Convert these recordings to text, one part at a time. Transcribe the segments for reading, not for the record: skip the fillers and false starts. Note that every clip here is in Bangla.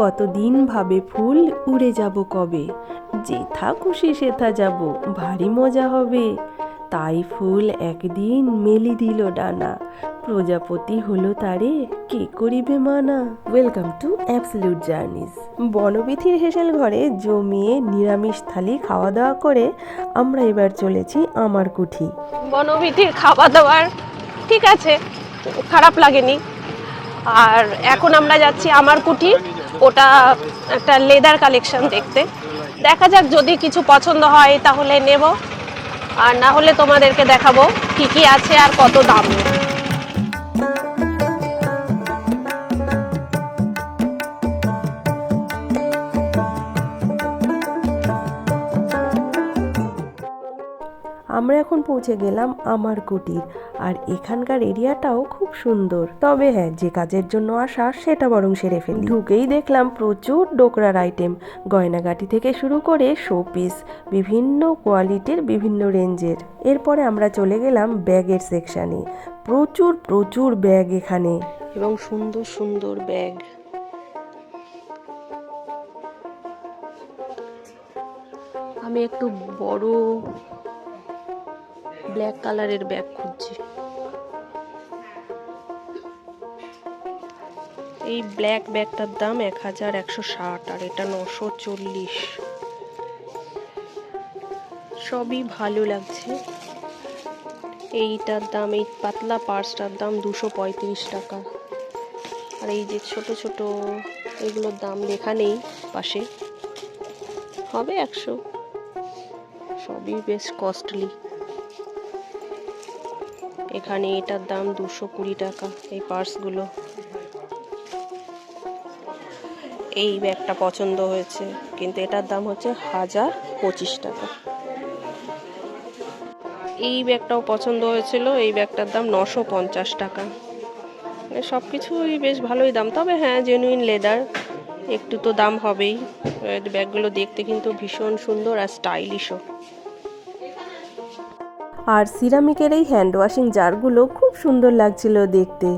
কতদিন ভাবে ফুল উড়ে যাব কবে, যেথা খুশি সেথা যাব, ভারী মজা হবে। তাই ফুল একদিন মেলি দিল ডানা, প্রজাপতি হলো তারে কে করিবে মানা। Welcome to absolute journeys. বনবিথির হেসেল ঘরে জমিয়ে নিরামিষ থালি খাওয়া দাওয়া করে আমরা এবার চলেছি আমার কুঠি। বনবিথির খাওয়া দাওয়ার ঠিক আছে, খারাপ লাগেনি। আর এখন আমরা যাচ্ছি আমার কুঠি, ওটা একটা লেদার কালেকশন দেখতে। দেখা যাক, যদি কিছু পছন্দ হয় তাহলে নেব, আর না হলে তোমাদেরকে দেখাবো কি কি আছে আর কত দাম। আমরা এখন পৌঁছে গেলাম আমার কুটির, আর এখানকার এরিয়াটাও খুব সুন্দর। তবে হ্যাঁ, যে কাজের জন্য আসা সেটা বরং সেরে ফেলি। ঢুকেই দেখলাম প্রচুর ডোকরার আইটেম, গয়নাগাটি থেকে শুরু করে শোপিস, বিভিন্ন কোয়ালিটির, বিভিন্ন রেঞ্জের। এরপরে আমরা চলে গেলাম ব্যাগের সেকশানে। প্রচুর প্রচুর ব্যাগ এখানে, এবং সুন্দর সুন্দর ব্যাগ। আমি একটু বড় ব্ল্যাক কালারের ব্যাগ খুঁজছি। এই ব্ল্যাক ব্যাগটার দাম 1160 আর এটা 940। সবই ভালো লাগছে। এইটার দাম, এই পাতলা পার্সটার দাম 235 টাকা। আর এই যে ছোট ছোট এগুলোর দাম লেখা নেই পাশে, হবে 100। সবই বেশ কস্টলি। এখানে এটার দাম 220 টাকা এই পার্সগুলো। এই ব্যাগটা পছন্দ হয়েছে, কিন্তু এটার দাম হচ্ছে 1025 টাকা। এই ব্যাগটাও পছন্দ হয়েছিল, এই ব্যাগটার দাম 950 টাকা। সব কিছুই বেশ ভালোই দাম, তবে হ্যাঁ, জেনুইন লেদার, একটু তো দাম হবেই। ব্যাগগুলো দেখতে কিন্তু ভীষণ সুন্দর আর স্টাইলিশও। আর সিরামিকের এই হ্যান্ড ওয়াশিং জারগুলো খুব সুন্দর লাগছিল দেখতে।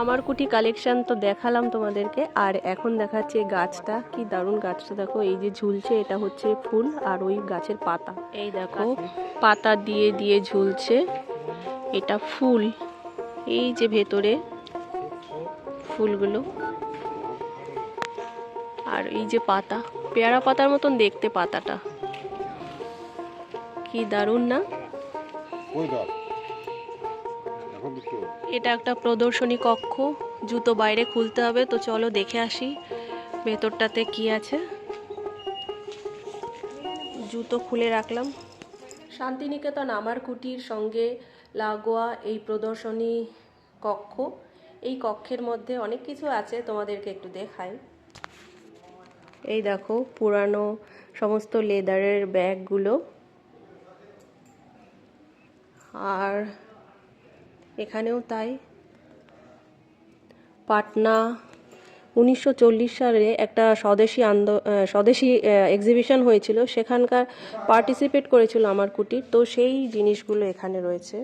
আমার কুটি কালেকশন তো দেখালাম তোমাদেরকে, আর এখন দেখাচ্ছে গাছটা। কি দারুণ গাছটা, দেখো এই যে ঝুলছে, এটা হচ্ছে ফুল আর ওই গাছের পাতা। এই দেখো পাতা দিয়ে দিয়ে ঝুলছে, এটা ফুল। এই যে ভেতরে ফুলগুলো, আর এই যে পাতা, পেয়ারা পাতার মতন দেখতে পাতাটা। কি দারুণ না? এটা একটা প্রদর্শনী কক্ষ, জুতো বাইরে খুলতে হবে, তো চলো দেখে আসি ভেতরটাতে কি আছে। জুতো খুলে রাখলাম। শান্তিনিকেতন আমার কুটির সঙ্গে লাগোয়া এই প্রদর্শনী কক্ষ। এই কক্ষের মধ্যে অনেক কিছু আছে, তোমাদেরকে একটু দেখাই। এই দেখো পুরানো সমস্ত লেদারের ব্যাগগুলো, আর এখানেও তাই। পাটনা 1940 সালে একটা স্বদেশী এক্সিবিশন হয়েছিল, সেখানকার পার্টিসিপেট করেছিল আমার কুটির, তো সেই জিনিসগুলো এখানে রয়েছে।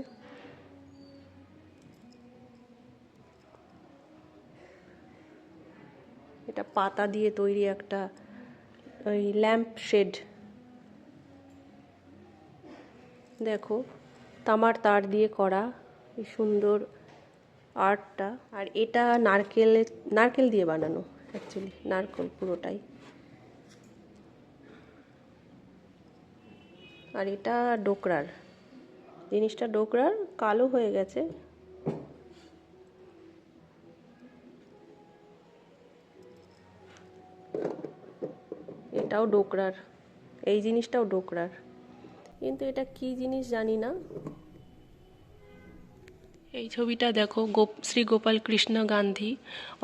এটা পাতা দিয়ে তৈরি একটা ওই ল্যাম্প শেড, দেখো তামার তার দিয়ে করা এই সুন্দর আর্টটা। আর এটা নারকেল দিয়ে বানানো, অ্যাকচুয়ালি নারকেল পুরোটাই। আর এটা ডোকরার জিনিসটা, ডোকরার কালো হয়ে গেছে। এটাও ডোকরার, এই জিনিসটাও ডোকরার, কিন্তু এটা কি জিনিস জানি না। এই ছবিটা দেখো, Shri Gopal Krishna Gandhi,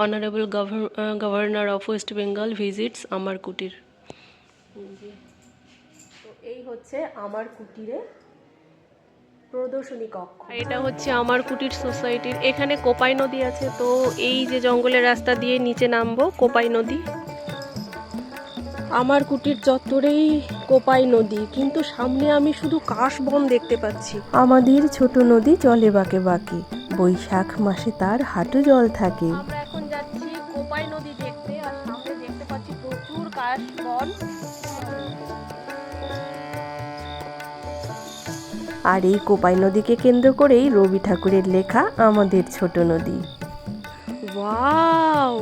honourable governor of West Bengal visits আমার কুটির। তো এই হচ্ছে আমার কুটিরে প্রদর্শনী কক্ষ। এটা হচ্ছে আমার কুটির সোসাইটির, এখানে কোপাই নদী আছে, তো এই যে জঙ্গলের রাস্তা দিয়ে নিচে নামবো, কোপাই নদী। আমার কুটির চত্বরেই কোপাই নদী, কিন্তু সামনে আমি শুধু কাশবন দেখতে পাচ্ছি। আমাদের ছোট নদী চলে বাঁকে বাঁকে, বৈশাখ মাসে তার হাঁটু জল থাকে। আমরা এখন যাচ্ছি কোপাই নদী দেখতে, আর সামনে দেখতে কাশবন। আর এই কোপাই নদীকে কেন্দ্র করেই রবি ঠাকুরের লেখা আমাদের ছোট নদী। ওয়াও,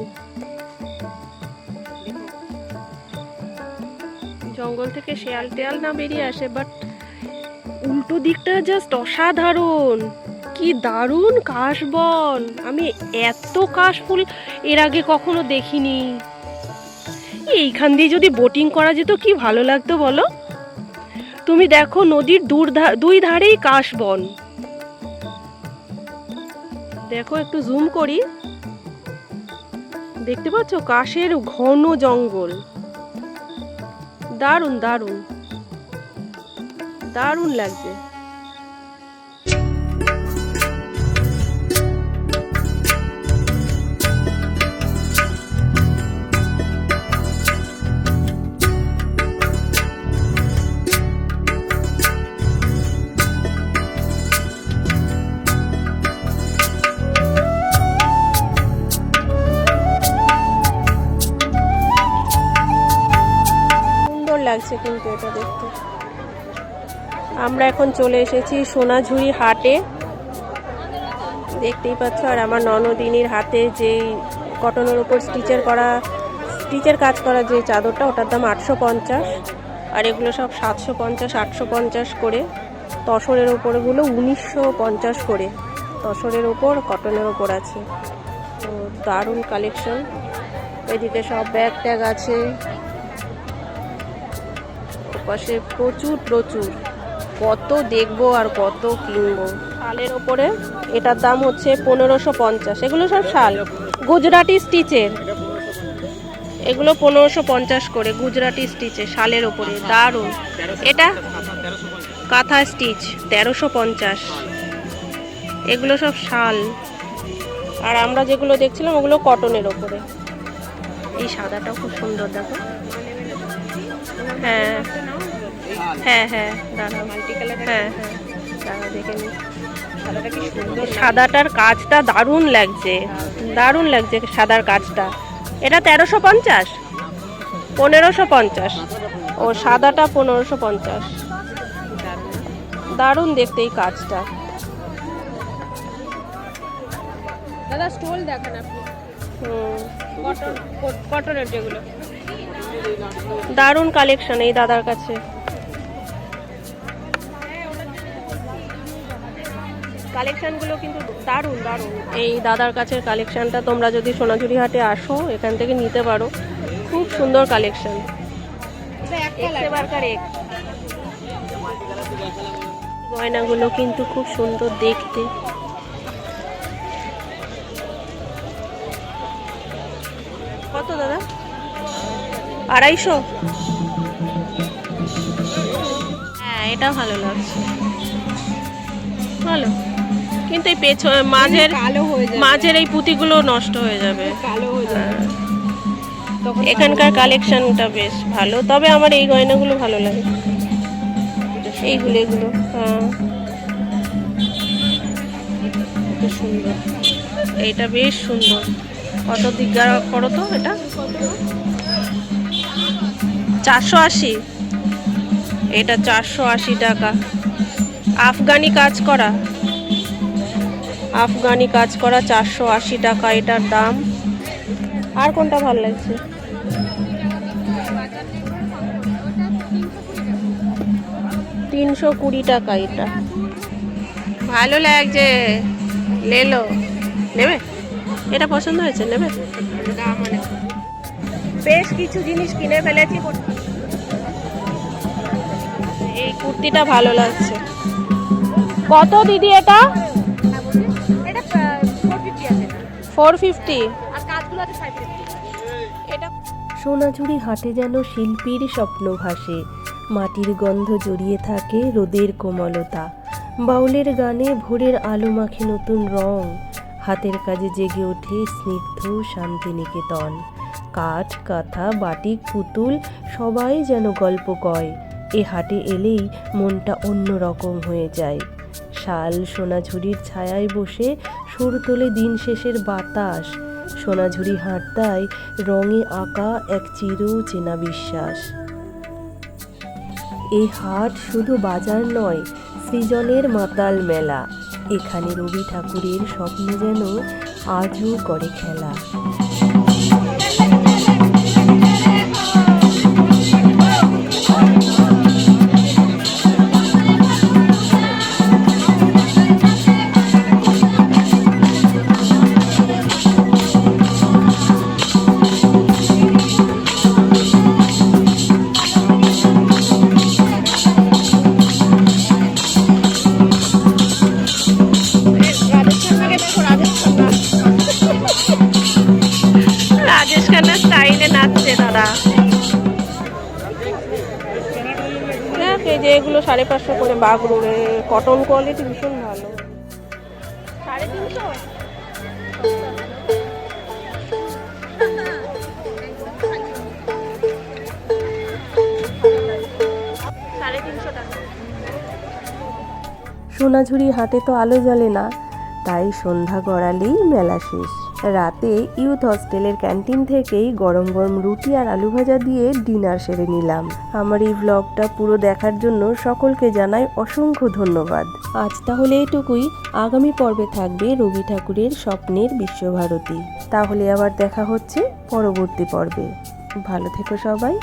জঙ্গল থেকে শেয়াল টেয়াল না বেরিয়ে আসে, বাট উল্টো দিকটা জাস্ট অসাধারণ। কি দারুণ কাশবন! আমি এত কাশফুল এর আগে কখনো দেখিনি। এইখান দিয়ে যদি বোটিং করা যেত কি ভালো লাগতো বলো। তুমি দেখো নদীর দুই ধারেই কাশবন। দেখো একটু জুম করি, দেখতে পাচ্ছ কাশের ঘন জঙ্গল। দারুণ দারুণ দারুণ লাগছে। লাগছে কিন্তু এটা দেখতে। আমরা এখন চলে এসেছি সোনাঝুরি হাটে, দেখতেই পাচ্ছ। আর আমার ননদিনীর হাতে যেই কটনের উপর স্টিচের কাজ করা যে চাদরটা, ওটার দাম 850। আর এগুলো সব 750 850 করে। তসরের ওপরগুলো 1950 করে। তসরের ওপর কটনের ওপর আছে। তো দারুণ কালেকশন। এদিকে সব ব্যাগ ট্যাগ আছে, পাশে প্রচুর প্রচুর, কত দেখবো আর কত কিনবো। শালের ওপরে এটার দাম হচ্ছে 1550। এগুলো সব শাল গুজরাটি স্টিচের, এগুলো 1550 করে গুজরাটি স্টিচের শালের ওপরে। দারুণ। এটা কাঁথা স্টিচ 1350। এগুলো সব শাল। আর আমরা যেগুলো দেখছিলাম ওগুলো কটনের ওপরে। এই সাদাটাও খুব সুন্দর, দেখো। হ্যাঁ হ্যাঁ হ্যাঁ, দাঁড়াও। হ্যাঁ হ্যাঁ, দাঁড়াও দেখে নি। সাদাটার কাজটা দারুণ লাগছে, দারুণ লাগছে সাদার কাজটা। এটা 1350, 1550। ও সাদাটা 1550। দারুণ দেখতে এই কাজটা। দাদা স্টোল দেখেন আপনি। কটনের যেগুলো, দারুণ কালেকশন এই দাদার কাছে। কালেকশনগুলো কিন্তু দারুণ দারুণ। এই দাদার কাছের কালেকশনটা তোমরা যদি সোনাঝুরি হাটে আসো এখান থেকে নিতে পারো। খুব সুন্দর কালেকশন। গয়নাগুলো কিন্তু খুব সুন্দর দেখতে। কত দাদা? 250? হ্যাঁ, এটা ভালো লাগছে, ভালো। কিন্তু এই মাঝের এই পুঁতিগুলো নষ্ট হয়ে যাবে। এখানকার কালেকশনটা বেশ ভালো, তবে আমার এই গয়নাগুলো ভালো লাগে। এগুলো হ্যাঁ, সুন্দর। এইটা বেশ সুন্দর। কত জিজ্ঞাসা করো তো? এটা 480। এটা 480 টাকা। আফগানি কাজ করা 480 টাকা এটার দাম। আর কোনটা ভালো লাগছে? 320 টাকা এটা। ভালো লাগছে, লেলো। নেবে? এটা পছন্দ হয়েছে? নেবে? বেশ কিছু জিনিস কিনে ফেলেছি। এই কুর্তিটা ভালো লাগছে। কত দিদি এটা? 450। সোনাঝুরি হাটে যেন শিল্পীর স্বপ্ন ভাসে। মাটির গন্ধ জড়িয়ে থাকে রোদের কোমলতা। বাউলের গানে ভোরের আলো মাখে নতুন রং। হাতের কাজে জেগে ওঠে স্নিগ্ধ শান্তিনিকেতন। কাঠ, কাঁথা, বাটিক, পুতুল সবাই যেন গল্প কয়। এ হাটে এলেই মনটা অন্যরকম হয়ে যায়। শাল সোনাঝুরির ছায়ায় বসে সুর তোলে দিন শেষের বাতাস। সোনাঝুরি হাটটায় রঙে আঁকা এক চির চেনা বিশ্বাস। এই হাট শুধু বাজার নয়, সৃজনের মাতাল মেলা। এখানে রবি ঠাকুরের স্বপ্ন যেন আজও করে খেলা। রাজেশ খান্নার স্টাইলে নাচছে দাদা। দেখ এই যে এগুলো 550 করে বাগরুড়ে, কটন কোয়ালিটি ভীষণ ভালো। 350? সোনাঝুরি হাটে তো আলো জ্বলে না, তাই সন্ধ্যা গড়ালেই মেলা শেষ। রাতে ইউথ হস্টেলের ক্যান্টিন থেকেই গরম গরম রুটি আর আলু ভাজা দিয়ে ডিনার সেরে নিলাম। আমার এই ব্লগটা পুরো দেখার জন্য সকলকে জানাই অসংখ্য ধন্যবাদ। আজ তাহলে এটুকুই। আগামী পর্বে থাকবে রবি ঠাকুরের স্বপ্নের বিশ্বভারতী। তাহলে আবার দেখা হচ্ছে পরবর্তী পর্বে। ভালো থেকো সবাই।